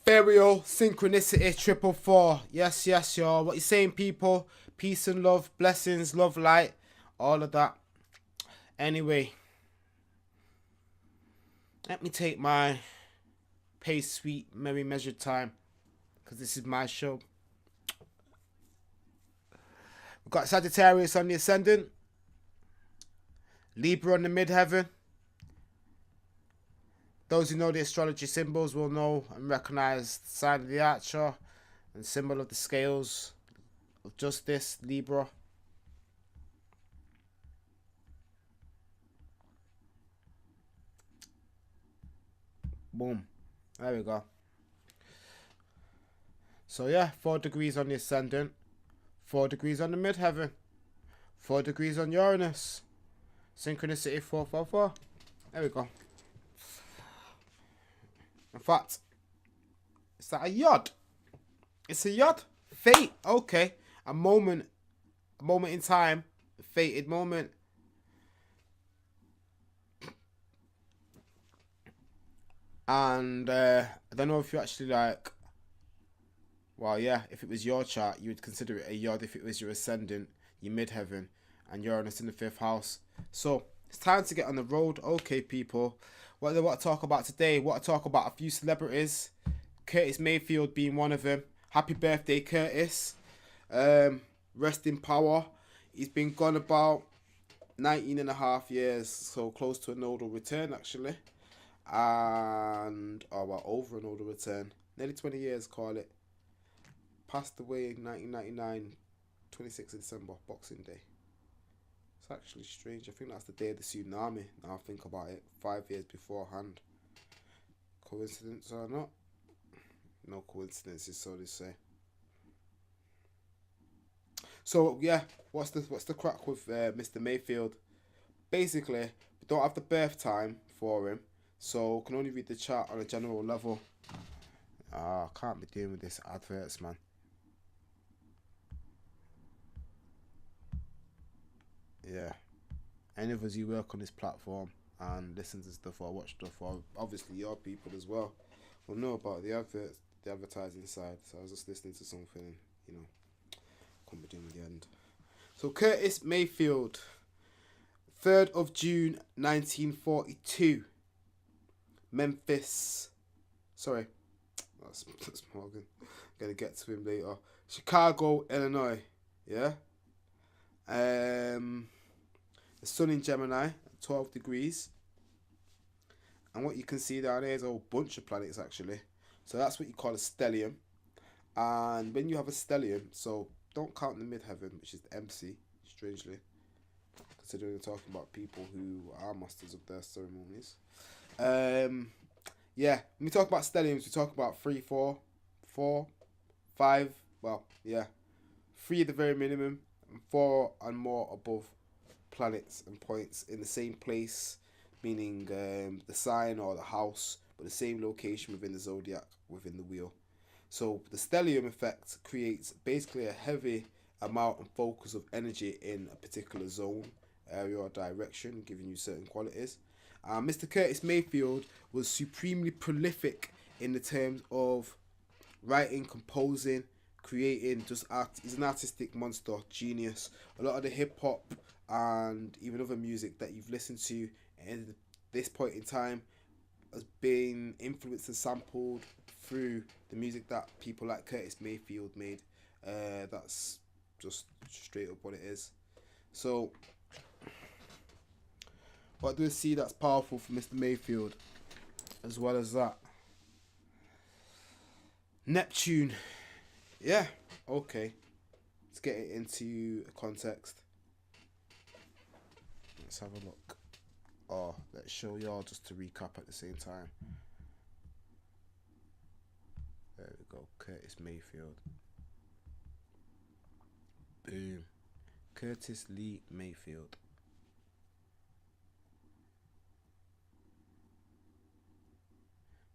Ethereal synchronicity 444. Yes, yes, y'all. What you saying, people? Peace and love, blessings, love, light, all of that. Anyway, let me take my pace, sweet, merry, measured time, because this is my show. We've got Sagittarius on the ascendant, Libra on the midheaven. Those who know the astrology symbols will know and recognize the sign of the Archer and symbol of the scales of justice, Libra. Boom. There we go. So yeah, 4 degrees on the ascendant, 4 degrees on the midheaven, 4 degrees on Uranus. Synchronicity 444. There we go. In fact, is that a yod? It's a yod. Fate. Okay. A moment in time. A fated moment. And I don't know if you actually like, well, yeah, if it was your chart, you would consider it a yod if it was your ascendant, your midheaven, and Uranus in the 5th house. So it's time to get on the road. Okay, people. What do I want to talk about today? What to talk about a few celebrities. Curtis Mayfield being one of them. Happy birthday, Curtis. Rest in power. He's been gone about 19.5 years, so close to a nodal return actually. And well, over a nodal return. Nearly 20 years, call it. Passed away in 1999, 26th of December, Boxing Day. It's actually strange. I think that's the day of the tsunami. Now I think about it, 5 years beforehand. Coincidence or not? No coincidences, so they say. So yeah, what's the crack with Mr. Mayfield? Basically, we don't have the birth time for him, so can only read the chart on a general level. I can't be dealing with this adverts, man. Yeah, any of us who work on this platform and listen to stuff or watch stuff, or obviously your people as well, will know about the advertising side. So I was just listening to something, you know, couldn't be doing with the end. So Curtis Mayfield, 3rd of June 1942, Memphis. Sorry, that's Morgan. I'm gonna get to him later. Chicago, Illinois. Yeah. The sun in Gemini, 12 degrees. And what you can see down here is a whole bunch of planets actually. So that's what you call a stellium. And when you have a stellium, so don't count the midheaven, which is the MC, strangely, considering we're talking about people who are masters of their ceremonies. Yeah, when we talk about stelliums, we talk about 3, 4, 4, 5, well, yeah, 3 at the very minimum, and 4 and more above planets and points in the same place, meaning the sign or the house, but the same location within the zodiac, within the wheel. So the stellium effect creates basically a heavy amount and focus of energy in a particular zone, area or direction, giving you certain qualities. Mr. Curtis Mayfield was supremely prolific in the terms of writing, composing, creating, just art. He's an artistic monster, genius. A lot of the hip hop and even other music that you've listened to at this point in time has been influenced and sampled through the music that people like Curtis Mayfield made. That's just straight up what it is. So what do we see that's powerful for Mr. Mayfield? As well as that, Neptune. Yeah, okay. Let's get it into context. Let's have a look. Oh, let's show y'all just to recap at the same time. There we go. Curtis Mayfield. Boom. Curtis Lee Mayfield.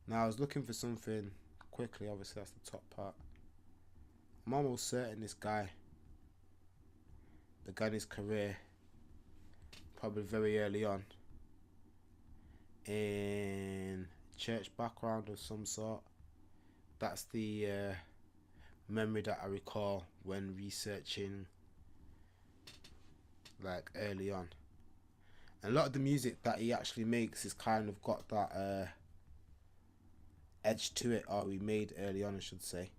Now I was looking for something quickly. Obviously that's the top part. I'm almost certain this guy began his career probably very early on in church background of some sort. that's the memory that I recall when researching like early on. And a lot of the music that he actually makes is kind of got that edge to it, or he made early on, I should say.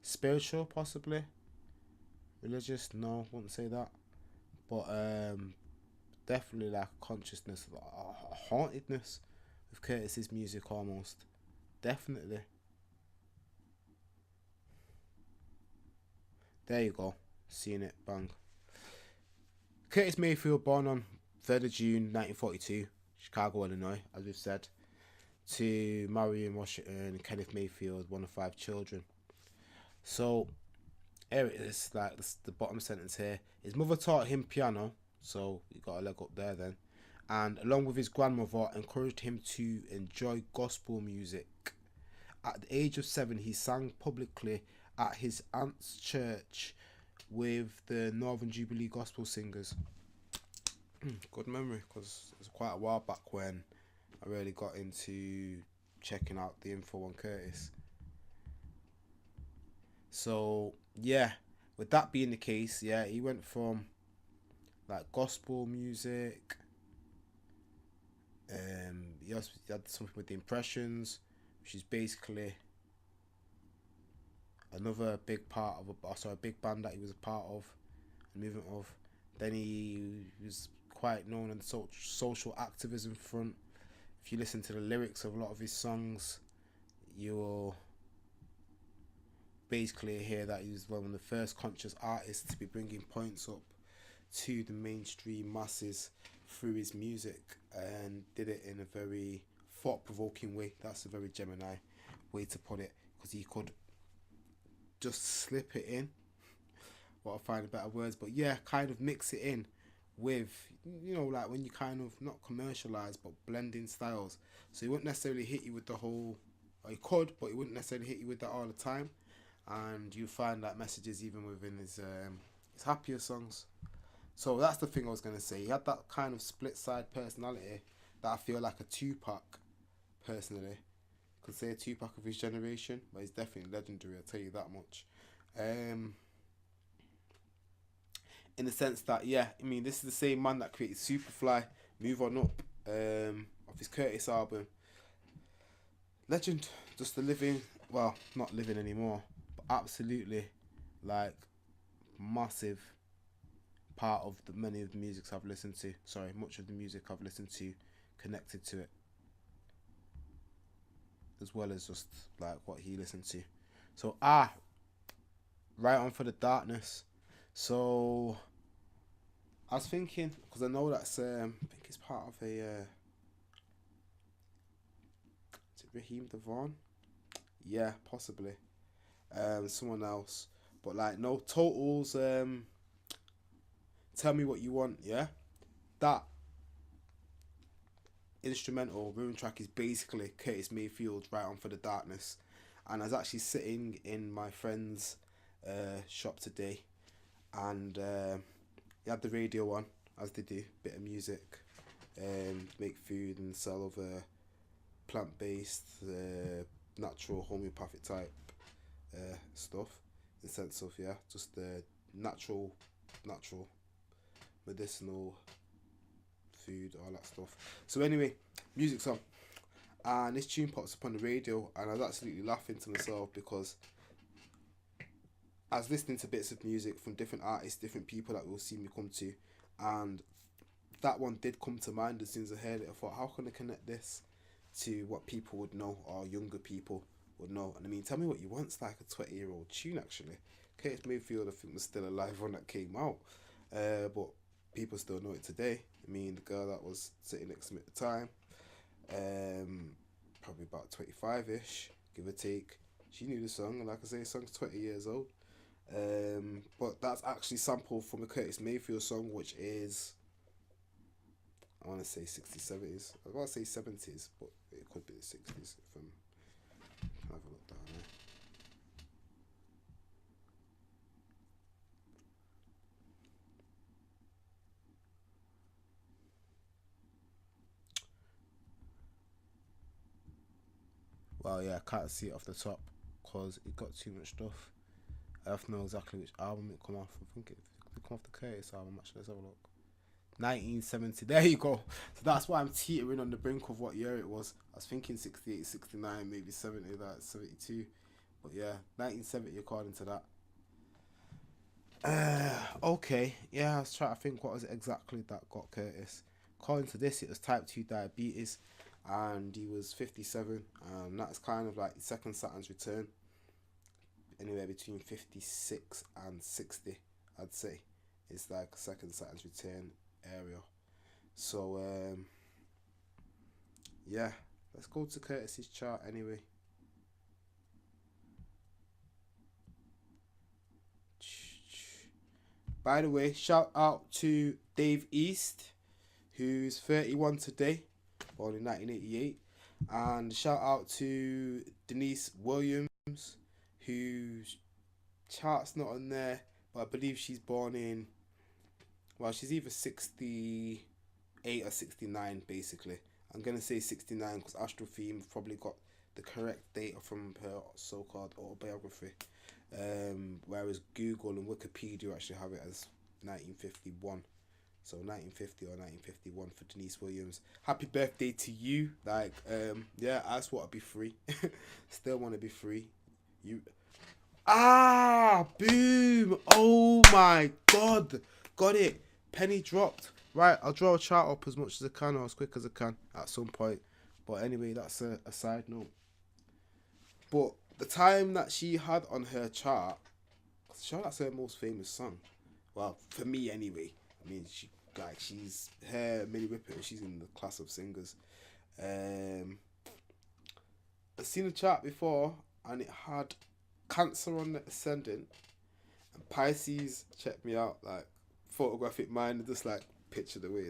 Spiritual, possibly. Religious, no, wouldn't say that. But definitely like consciousness, a hauntedness with Curtis's music almost. Definitely. There you go. Seeing it, bang. Curtis Mayfield, born on 3rd of June 1942, Chicago, Illinois, as we've said, to Marion Washington and Kenneth Mayfield, one of 5 children. So, here it is, like the bottom sentence here. His mother taught him piano, so he got a leg up there then, and along with his grandmother, encouraged him to enjoy gospel music. At the age of 7, he sang publicly at his aunt's church with the Northern Jubilee Gospel Singers. Good memory, because it was quite a while back when I really got into checking out the info on Curtis. So yeah, with that being the case, yeah, he went from like gospel music. He also had something with the Impressions, which is basically another big part of a big band that he was a part of, a movement of. Then he was quite known on the social activism front. If you listen to the lyrics of a lot of his songs, you will basically hear that he was one of the first conscious artists to be bringing points up to the mainstream masses through his music, and did it in a very thought-provoking way. That's a very Gemini way to put it, because he could just slip it in, well, I'll find better words, but yeah, kind of mix it in with, you know, like when you kind of not commercialize but blending styles. So he wouldn't necessarily hit you with the whole, or he could, but he wouldn't necessarily hit you with that all the time. And you find that messages even within his happier songs. So that's the thing I was going to say. He had that kind of split side personality that I feel like a Tupac, personally. Could say a Tupac of his generation, but he's definitely legendary, I'll tell you that much. In the sense that, yeah, I mean, this is the same man that created Superfly, Move On Up, of his Curtis album. Legend, just a living, well, not living anymore, but absolutely, like, massive part of the many of the music I've listened to. Sorry, much of the music I've listened to connected to it, as well as just like what he listened to. So right on for the darkness. So I was thinking, because I know that's I think it's part of a is it Raheem Devon? Yeah, possibly. Someone else. But like no totals, Tell Me What You Want, yeah? That instrumental rhythm track is basically Curtis Mayfield, Right On For The Darkness. And I was actually sitting in my friend's shop today, and he had the radio on, as they do, bit of music, make food and sell other plant-based, natural homeopathic type stuff, in the sense of, yeah, just natural medicinal food, all that stuff. So anyway, music's on, and this tune pops up on the radio, and I was absolutely laughing to myself because I was listening to bits of music from different artists, different people that will see me come to, and that one did come to mind as soon as I heard it. I thought, how can I connect this to what people would know, or younger people would know? And I mean, Tell Me What You Want's like a 20-year-old tune, actually. Curtis Mayfield, I think, was still alive when that came out, but people still know it today. I mean, the girl that was sitting next to me at the time, probably about 25-ish, give or take, she knew the song, and like I say, the song's 20 years old. But that's actually sampled from a Curtis Mayfield song, which is, I want to say 60s, 70s. I was about to say 70s, but it could be the 60s if I'm have a look down there. Well, yeah, I can't see it off the top because it got too much stuff. I have to know exactly which album it come off. I think it come off the Curtis album. Actually, let's have a look. 1970. There you go. So that's why I'm teetering on the brink of what year it was. I was thinking 68, 69, maybe 70, that's 72. But yeah, 1970 according to that. Okay. Yeah, I was trying to think what was it exactly that got Curtis. According to this, it was type 2 diabetes, and he was 57, and that's kind of like second Saturn's return. Anywhere between 56 and 60, I'd say. It's like second Saturn's return area. So yeah, let's go to Curtis's chart anyway. By the way, shout out to Dave East, who's 31 today, born in 1988, and shout out to Deniece Williams, whose chart's not on there, but I believe she's born in, well, she's either 68 or 69, basically. I'm going to say 69 because Astro Theme probably got the correct data from her so-called autobiography. Whereas Google and Wikipedia actually have it as 1951. So 1950 or 1951 for Deniece Williams. Happy birthday to you. Like, yeah, I just want to be free. Still want to be free. You... boom. Oh my God. Got it. Penny dropped. Right, I'll draw a chart up as much as I can or as quick as I can at some point. But anyway, that's a side note. But the time that she had on her chart, I'm sure that's her most famous song. Well, for me anyway. I mean, she's her Minnie Whippet. She's in the class of singers. I've seen the chart before, and it had Cancer on the ascendant, and Pisces. Check me out, like photographic mind, just like picture the way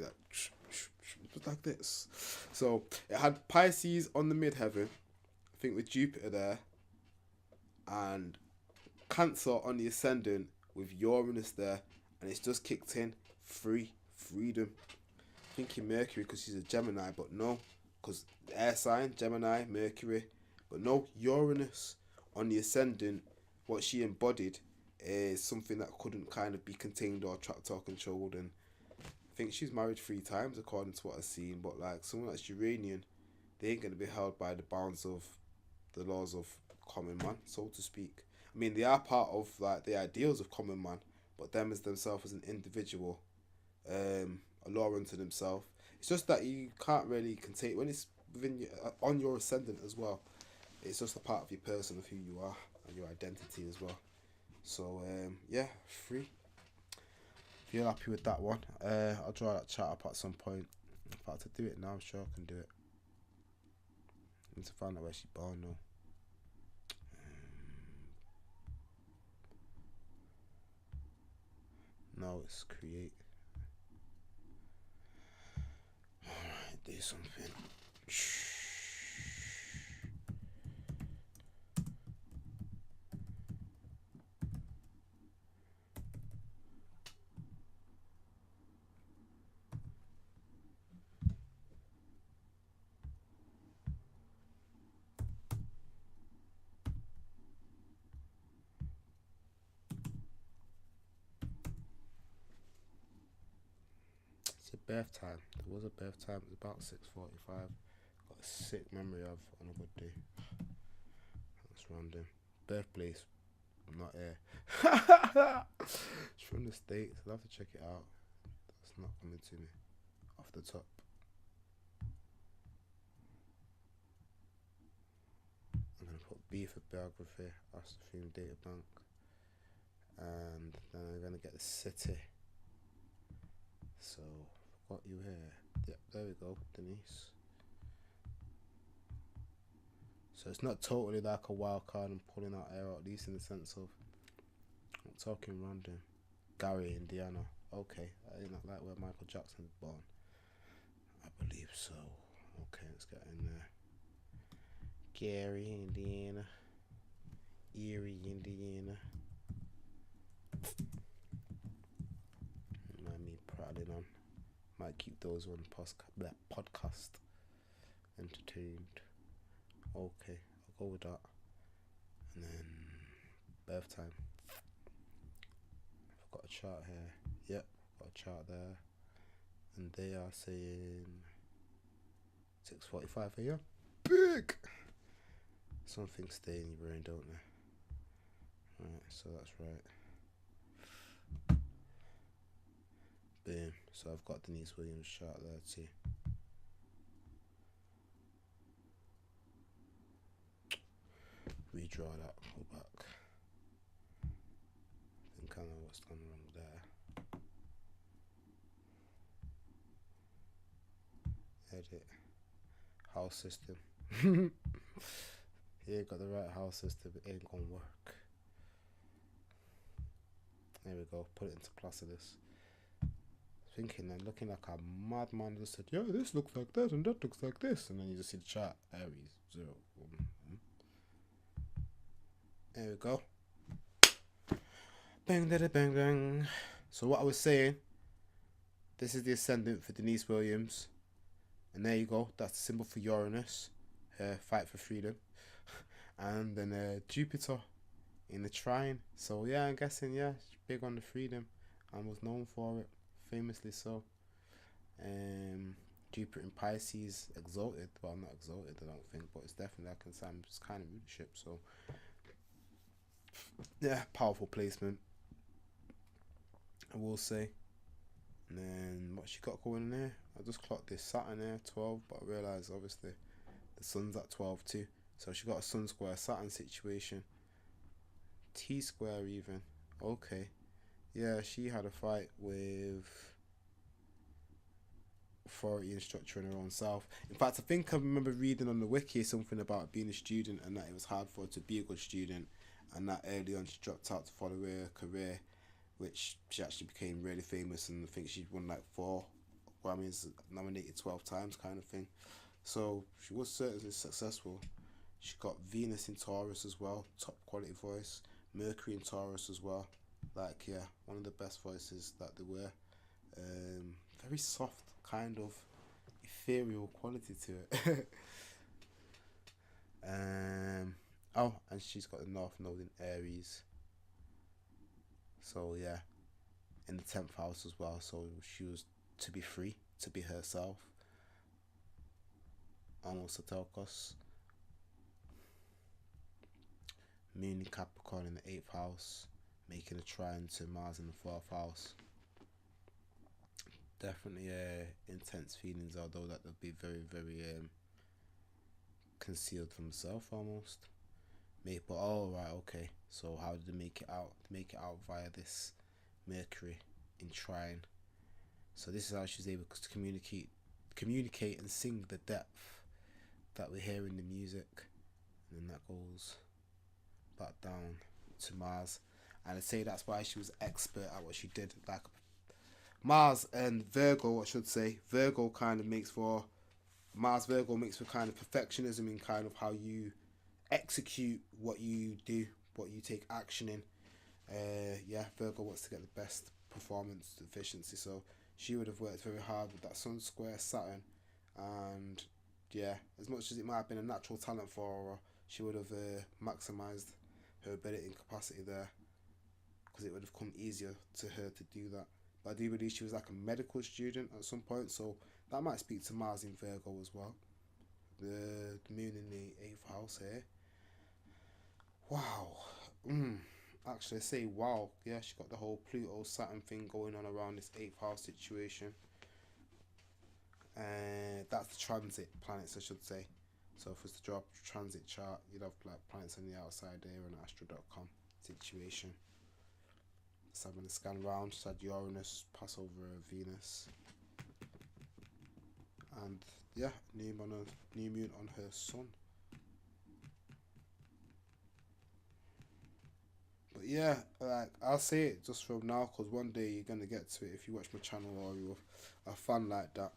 like this. So it had Pisces on the midheaven, I think with Jupiter there, and Cancer on the ascendant with Uranus there, and it's just kicked in freedom. Thinking Mercury because she's a Gemini, but no, because air sign Gemini, Mercury, but no, Uranus on the ascendant. What she embodied is something that couldn't kind of be contained or tracked or controlled, and I think she's married 3 times according to what I've seen. But like someone that's Uranian, they ain't gonna be held by the bounds of the laws of common man, so to speak. I mean, they are part of like the ideals of common man, but them as themselves as an individual, a law unto themselves. It's just that you can't really contain when it's within your, on your ascendant as well. It's just a part of your person, of who you are and your identity as well. So yeah, free. Feel happy with that one. I'll draw that chart up at some point. In fact, to do it now, I'm sure I can do it. I need to find out where she's born now. No, it's create. Alright, do something. Birth time. There was a birth time. It was about 6:45. Got a sick memory of on a good day. That's random. Birthplace. I'm not here. It's from the States. I'll have to check it out. That's not coming to me off the top. I'm gonna put B for biography. That's the theme data bank. And then I'm gonna get the city. So got you here. Yep, there we go, Deniece. So it's not totally like a wild card and pulling out air, at least in the sense of I'm talking random. Gary, Indiana. Okay, I did not like where Michael Jackson was born. I believe so. Okay, let's get in there. Gary, Indiana. Erie, Indiana. Mind me prattling on. Might keep those on podcast entertained. Okay, go with that. And then birth time. I've got a chart here. Yep, got a chart there. And they are saying 6:45 a.m. Big! Something stay in your brain, don't they? Right, so that's right. Boom. So I've got Deniece Williams' chart there too. Redraw that, go back. I think I know what's gone wrong there. Edit. House system. Yeah, got the right house system, it ain't gonna work. There we go, put it into Placidus. Thinking and looking like a madman, just said, yeah, this looks like that and that looks like this. And then you just see the chart, Aries, 0, 1. There we go. Bang, da, da, bang, bang. So what I was saying, this is the ascendant for Deniece Williams. And there you go, that's the symbol for Uranus, fight for freedom. And then Jupiter in the trine. So yeah, I'm guessing, yeah, she's big on the freedom and was known for it, famously so. Jupiter in Pisces, exalted. Well, not exalted, I don't think, but it's definitely like a sign, it's kind of leadership. So yeah, powerful placement, I will say. And then what she got going in there? I just clocked this Saturn there, 12, but I realised obviously the sun's at 12 too. So she got a sun square Saturn situation. T square even. Okay. Yeah, she had a fight with authority and structure in her own self. In fact, I think I remember reading on the wiki something about being a student and that it was hard for her to be a good student, and that early on she dropped out to follow her career, which she actually became really famous, and I think she won like 4 Grammys, nominated 12 times kind of thing. So she was certainly successful. She got Venus in Taurus as well, top quality voice. Mercury in Taurus as well. Like, yeah, one of the best voices that there were. Very soft, kind of ethereal quality to it. Oh, and she's got the North Node in Aries. So, yeah, in the 10th house as well. So she was to be free, to be herself. Almost a Telkos. Moon in Capricorn in the 8th house, making a trine to Mars in the 4th house. Definitely intense feelings, although that would be very, very concealed from self almost. But right, okay. So how did they make it out? They make it out via this Mercury in trine. So this is how she's able to communicate and sing the depth that we hear in the music, and then that goes back down to Mars. And I'd say that's why she was expert at what she did. Like Mars and Virgo, I should say, Virgo kind of makes for Virgo makes for kind of perfectionism in kind of how you execute what you do, what you take action in. Yeah, Virgo wants to get the best performance efficiency, so she would have worked very hard with that Sun square Saturn. And yeah, as much as it might have been a natural talent for her, she would have maximized her ability and capacity there, because it would have come easier to her to do that. But I do believe she was like a medical student at some point, so that might speak to Mars in Virgo as well. The moon in the 8th house here. Wow. Actually, I say wow. Yeah, she got the whole Pluto Saturn thing going on around this 8th house situation. That's the transit planets, I should say. So if it's to draw a transit chart, you'd have like planets on the outside there and astro.com situation. Just having a scan round, just had Uranus pass over Venus. And yeah, new moon on her sun. But yeah, like I'll say it just from now, because one day you're gonna get to it if you watch my channel or you're a fan like that.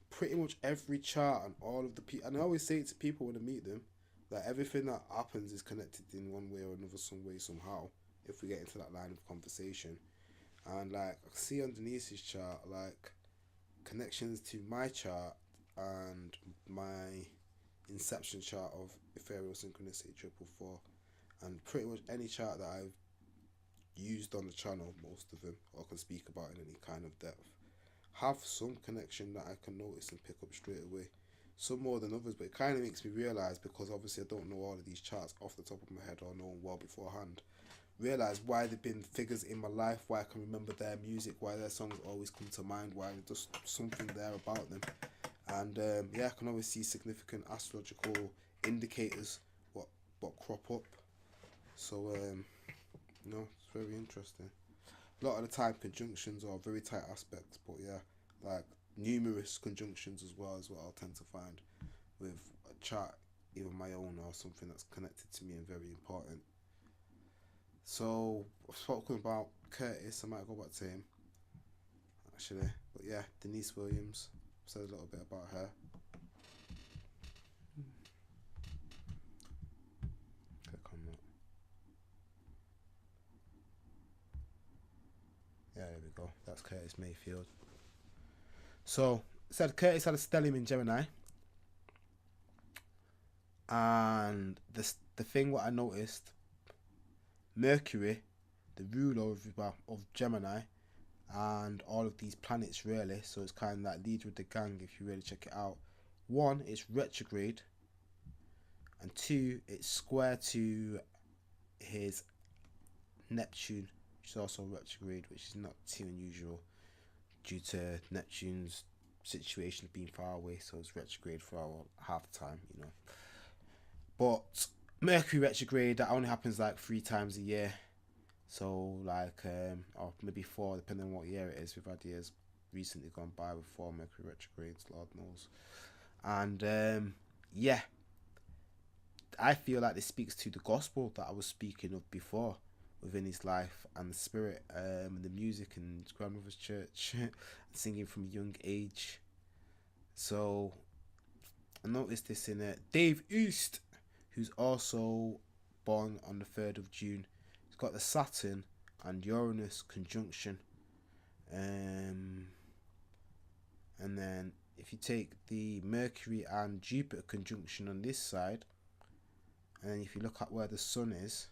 Pretty much every chart and all of the people, and I always say it to people when I meet them, that everything that happens is connected in one way or another, some way, somehow, if we get into that line of conversation. And like I see on Denice's chart, like connections to my chart and my inception chart of Ethereal synchronicity 444, and pretty much any chart that I've used on the channel, most of them, or can speak about in any kind of depth, have some connection that I can notice and pick up straight away. Some more than others, but it kind of makes me realise, because obviously I don't know all of these charts off the top of my head or know them well beforehand, realise why they've been figures in my life, why I can remember their music, why their songs always come to mind, why there's just something there about them. And yeah, I can always see significant astrological indicators what crop up. So you know, it's very interesting. A lot of the time conjunctions are very tight aspects, but yeah, like numerous conjunctions as well is what I'll tend to find with a chart, either my own or something that's connected to me and very important. So I've spoken about Curtis, I might go back to him actually, but yeah, Deniece Williams, said a little bit about her. Click on that. Yeah, there we go. That's Curtis Mayfield. So it said Curtis had a stellium in Gemini, and the thing what I noticed, Mercury, the ruler of Gemini, and all of these planets really, so it's kind of like leader with the gang if you really check it out. One, it's retrograde, and two, it's square to his Neptune, which is also retrograde, which is not too unusual due to Neptune's situation being far away, so it's retrograde for half the time, you know. But Mercury retrograde, that only happens like 3 times a year, so like or maybe 4 depending on what year it is. We've had years recently gone by with 4 Mercury retrogrades, Lord knows. And yeah, I feel like this speaks to the gospel that I was speaking of before, within his life and the spirit, and the music and his grandmother's church and singing from a young age. So I noticed this in Dave East, who's also born on the 3rd of June. He's got the Saturn and Uranus conjunction, and then if you take the Mercury and Jupiter conjunction on this side, and then if you look at where the Sun is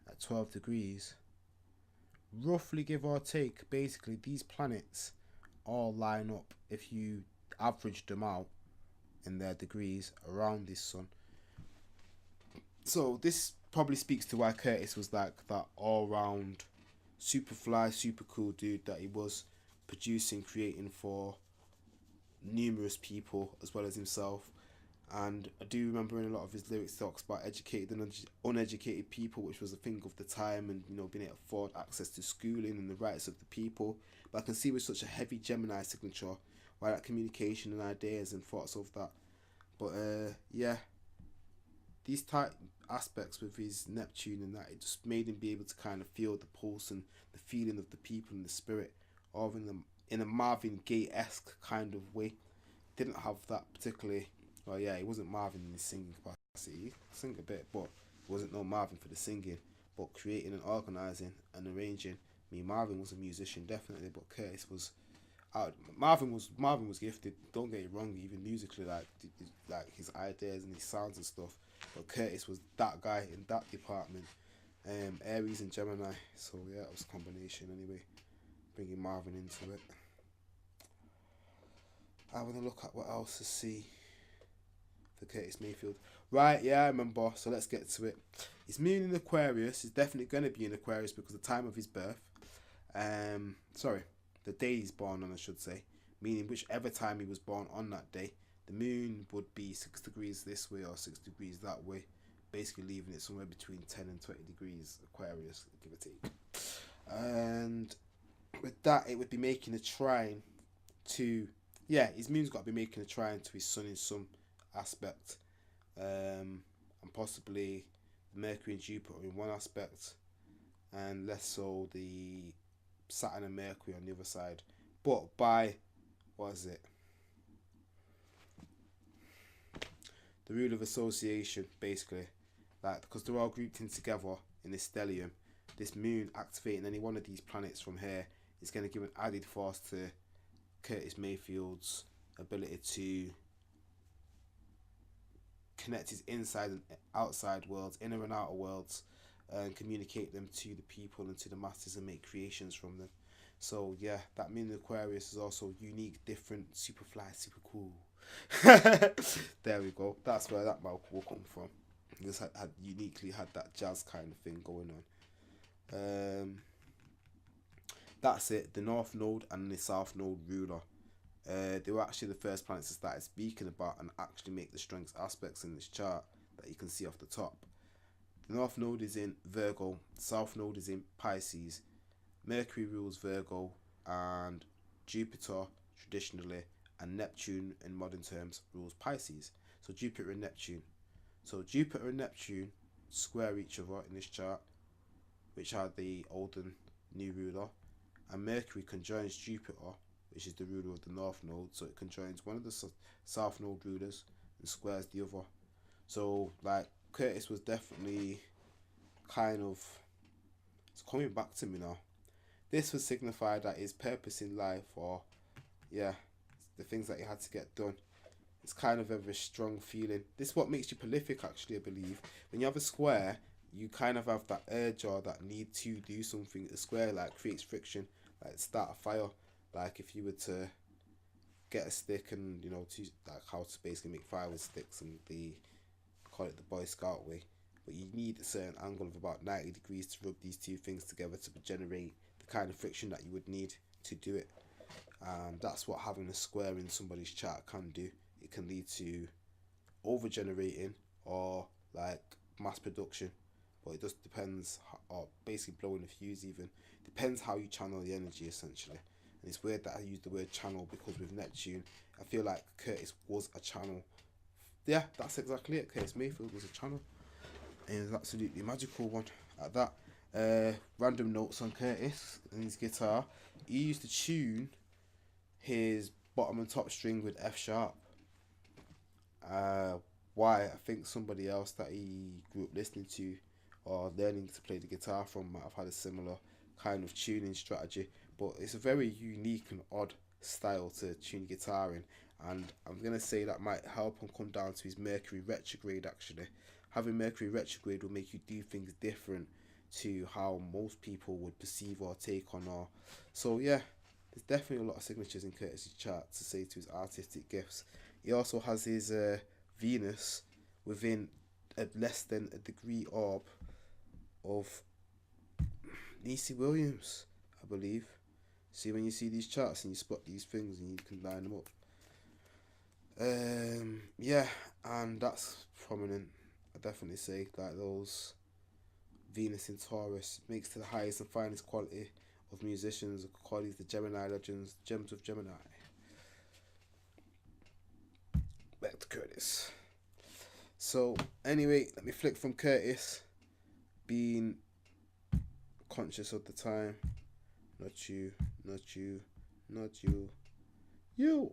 at 12 degrees, roughly give or take, basically these planets all line up if you average them out in their degrees around this Sun. So this probably speaks to why Curtis was like that all-round super fly, super cool dude that he was, producing, creating for numerous people as well as himself. And I do remember in a lot of his lyrics talks about educated and uneducated people, which was a thing of the time, and you know, being able to afford access to schooling and the rights of the people. But I can see with such a heavy Gemini signature why that communication and ideas and thoughts of that. But yeah, these tight aspects with his Neptune and that, it just made him be able to kind of feel the pulse and the feeling of the people and the spirit, or in a Marvin Gaye-esque kind of way. Didn't have that particularly. Well, yeah, he wasn't Marvin in his singing capacity. He sang a bit, but it wasn't no Marvin for the singing. But creating and organising and arranging. I mean, Marvin was a musician, definitely, but Curtis was out. Marvin was gifted. Don't get it wrong, even musically, like his ideas and his sounds and stuff. But Curtis was that guy in that department. Aries and Gemini. So yeah, it was a combination anyway. Bringing Marvin into it. I want to look at what else to see for Curtis Mayfield. Right, yeah, I remember. So let's get to it. His moon in Aquarius is definitely going to be in Aquarius because of the time of his birth. Sorry, the day he's born on, I should say. Meaning whichever time he was born on that day, the moon would be 6 degrees this way or 6 degrees that way. Basically leaving it somewhere between 10 and 20 degrees Aquarius, give or take. And with that, it would be making a trine to... Yeah, his moon's got to be making a trine to his sun in some aspect, and possibly Mercury and Jupiter in one aspect, and less so the Saturn and Mercury on the other side. But by, what is it, the rule of association, basically, like, because they're all grouped in together in this stellium, this moon activating any one of these planets from here is going to give an added force to Curtis Mayfield's ability to connect his inside and outside worlds, inner and outer worlds, and communicate them to the people and to the masses and make creations from them. So yeah, that meaning Aquarius is also unique, different, super fly, super cool. There we go. That's where that mouth will come from. This had uniquely had that jazz kind of thing going on. That's it. The North Node and the South Node ruler. They were actually the first planets to start speaking about and actually make the strongest aspects in this chart that you can see off the top. The North Node is in Virgo, South Node is in Pisces, Mercury rules Virgo, and Jupiter traditionally and Neptune in modern terms rules Pisces. So Jupiter and Neptune. So Jupiter and Neptune square each other in this chart, which are the old and new ruler, and Mercury conjoins Jupiter, which is the ruler of the North Node, so it conjoins one of the South Node rulers and squares the other. So like Curtis was definitely kind of, it's coming back to me now. This would signify that his purpose in life, or yeah, the things that he had to get done. It's kind of a very strong feeling. This is what makes you prolific, actually, I believe. When you have a square, you kind of have that urge or that need to do something. The square like creates friction, like start a fire. Like if you were to get a stick and to like how to basically make fire with sticks, and they call it the Boy Scout way. But you need a certain angle of about 90 degrees to rub these two things together to generate the kind of friction that you would need to do it. And that's what having a square in somebody's chart can do. It can lead to over generating or like mass production, but it just depends, or basically blowing a fuse even. Depends how you channel the energy essentially. And it's weird that I use the word channel because with Neptune, I feel like Curtis was a channel. Yeah, that's exactly it. Curtis Mayfield was a channel. And it's absolutely magical one at that. Random notes on Curtis and his guitar. He used to tune his bottom and top string with F sharp. Why? I think somebody else that he grew up listening to or learning to play the guitar from might have had a similar kind of tuning strategy. But it's a very unique and odd style to tune guitar in, and I'm going to say that might help and come down to his Mercury retrograde actually. Having Mercury retrograde will make you do things different to how most people would perceive or take on. Or so yeah, there's definitely a lot of signatures in Curtis's chart to say to his artistic gifts. He also has his Venus within a less than a degree orb of Deniece Williams, I believe. See, when you see these charts and you spot these things and you can line them up. Yeah, and that's prominent. I definitely say like those Venus in Taurus makes to the highest and finest quality of musicians. I call these the Gemini legends, gems of Gemini. Back to Curtis. So anyway, let me flick from Curtis being conscious of the time. Not you, not you, not you. You!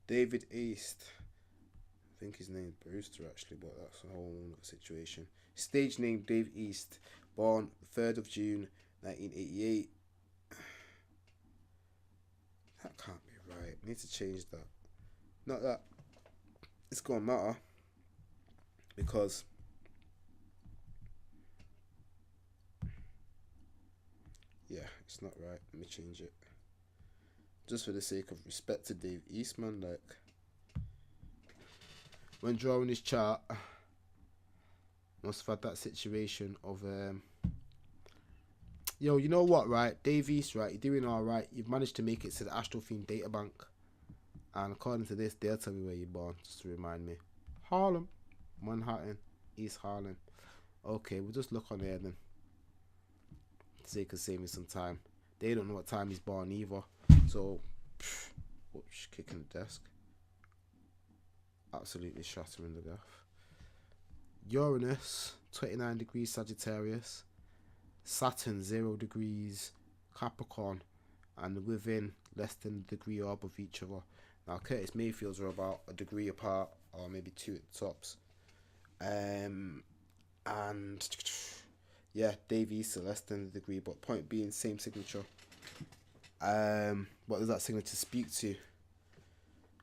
David East. I think his name's Brewster actually, but that's a whole other situation. Stage name Dave East. Born 3rd of June 1988. That can't be right. I need to change that. Not that it's gonna matter, because yeah, it's not right. Let me change it. Just for the sake of respect to Dave Eastman, like when drawing his chart, must have had that situation of yo, you know what, right? Dave East, right? You're doing all right. You've managed to make it to the Astrotheme data bank, and according to this, they'll tell me where you're born, just to remind me. Harlem, Manhattan, East Harlem. Okay, we'll just look on there then, so it can save me some time. They don't know what time he's born either, so whoops, kicking the desk, absolutely shattering the gaff. Uranus 29 degrees Sagittarius, Saturn 0 degrees Capricorn, and within less than a degree orb of each other. Now Curtis Mayfield's are about a degree apart, or maybe 2 at the tops. And yeah, Dave East less than a degree, but point being, same signature. What does that signature speak to?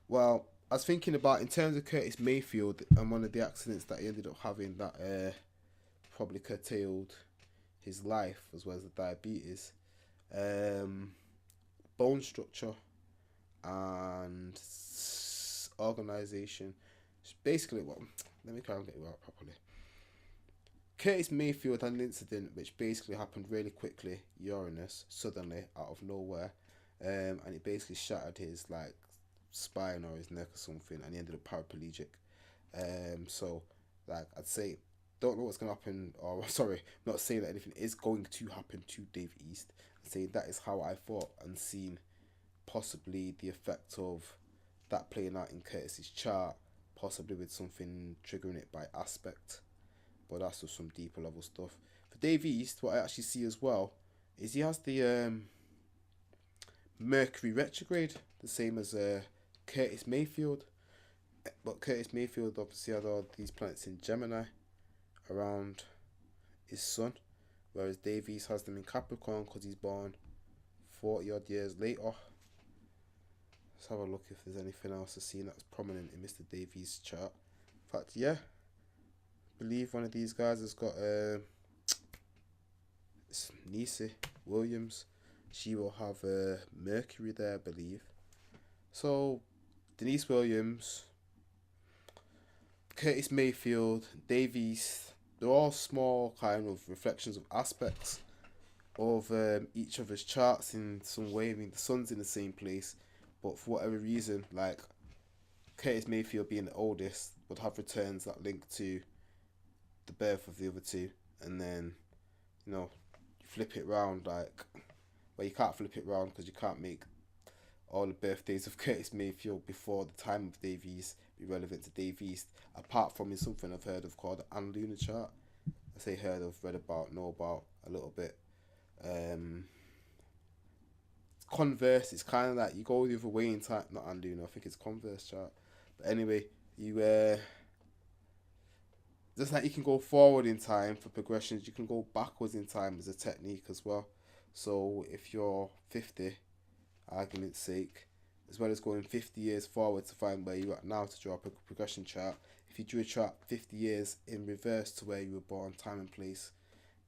Well, I was thinking about, in terms of Curtis Mayfield and one of the accidents that he ended up having that probably curtailed his life, as well as the diabetes, bone structure and organization. Basically, well, let me try and get it out properly. Curtis Mayfield had an incident which basically happened really quickly, Uranus, suddenly, out of nowhere, and it basically shattered his like spine or his neck or something, and he ended up paraplegic. So like I'd say, don't know what's gonna happen, or sorry, not saying that anything is going to happen to Dave East. I'm saying that is how I thought and seen possibly the effect of that playing out in Curtis's chart, possibly with something triggering it by aspect. But that's just some deeper level stuff. For Dave East, what I actually see as well is he has the Mercury retrograde, the same as Curtis Mayfield. But Curtis Mayfield obviously had all these planets in Gemini around his sun, whereas Dave East has them in Capricorn because he's born 40 odd years later. Let's have a look if there's anything else I've seen that's prominent in Mr. Dave East's chart. In fact, yeah, I believe one of these guys has got it's Deniece Williams. She will have Mercury there, I believe. So Deniece Williams, Curtis Mayfield, Dave East, they're all small kind of reflections of aspects of each other's charts in some way. I mean, the sun's in the same place, but for whatever reason, like Curtis Mayfield being the oldest would have returns that link to the birth of the other two, and then, you know, you flip it round, like, well, you can't flip it round because you can't make all the birthdays of Curtis Mayfield before the time of Dave East be relevant to Dave East, apart from is something I've heard of called the Lunar chart. I say heard of, read about, know about a little bit. Converse, it's kind of like you go the other way in time, not Lunar, I think it's Converse chart. But anyway, you just like you can go forward in time for progressions, you can go backwards in time as a technique as well. So if you're 50, argument's sake, as well as going 50 years forward to find where you're at now to draw a progression chart, if you drew a chart 50 years in reverse to where you were born, time and place,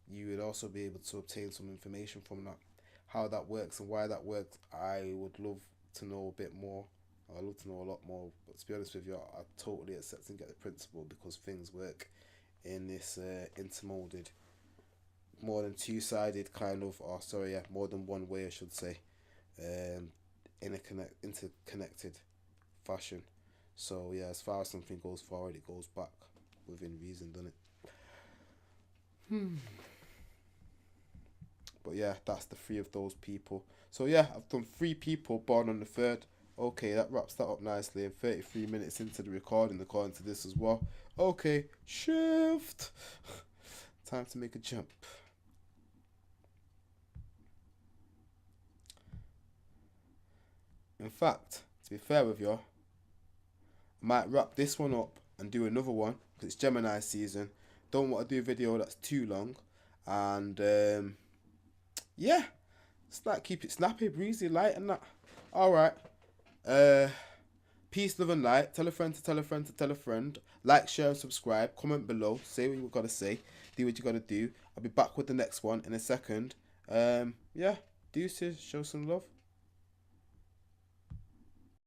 you would also be able to obtain some information from that. How that works and why that works, I would love to know a bit more. I'd love to know a lot more, but to be honest with you, I totally accept and get the principle, because things work in this intermolded, more than two-sided kind of, or sorry, yeah, more than one way I should say, interconnected fashion. So yeah, as far as something goes forward, it goes back within reason, doesn't it? But yeah, that's the three of those people. So yeah, I've done 3 people born on the 3rd. Okay, that wraps that up nicely. And 33 minutes into the recording, according to this as well. Okay, shift. Time to make a jump. In fact, to be fair with you, I might wrap this one up and do another one, because it's Gemini season. Don't want to do a video that's too long. And yeah, it's like keep it snappy, breezy, light and that. Alright. Peace, love and light. Tell a friend to tell a friend to tell a friend. Like, share and subscribe. Comment below. Say what you got to say. Do what you got to do. I'll be back with the next one in a second. Yeah, deuces. Show some love.